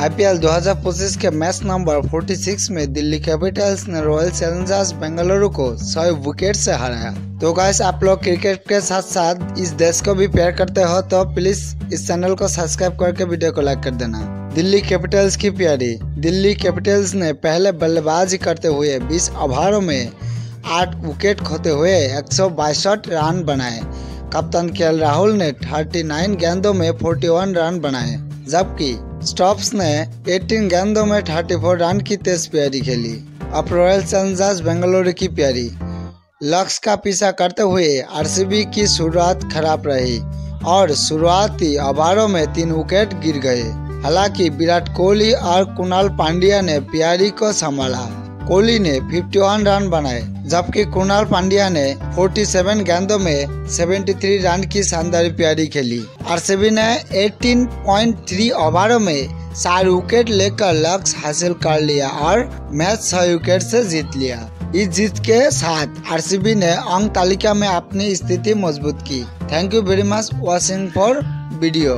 IPL 2025 के match number 46 में Delhi Capitals ने रॉयल चैलेंजर्स बेंगलुरु को 100 विकेट से हराया। तो गाइस, आप लोग क्रिकेट के साथ साथ इस देश को भी प्यार करते हो तो प्लीज इस चैनल को सब्सक्राइब करके वीडियो को लाइक कर देना। दिल्ली कैपिटल्स की प्यारी। दिल्ली कैपिटल्स ने पहले बल्लेबाजी करते हुए 20 ओवरों में 8 विकेट खोते हुए 162 रन बनाए। कप्तान केएल राहुल ने 39 गेंदों में 41 रन बनाए, जबकि स्टोक्स ने 18 गेंदों में 34 रन की तेज पारी खेली। अब रॉयल चैलेंजर्स बेंगलुरु की पारी। लक्ष्य का पीछा करते हुए आरसीबी की शुरुआत खराब रही और शुरुआती ओवरों में 3 विकेट गिर गए। हालांकि विराट कोहली और कुणाल पांड्या ने पारी को संभाला। कोहली ने 51 रन बनाए, जबकि कुणाल पांड्या ने 47 गेंदों में 73 रन की शानदार पारी खेली। आरसीबी ने 18.3 ओवरों में 4 विकेट लेकर लक्ष्य हासिल कर लिया और मैच 6 विकेट से जीत लिया। इस जीत के साथ आरसीबी ने अंक तालिका में अपनी स्थिति मजबूत की। Thank you very much watching for video.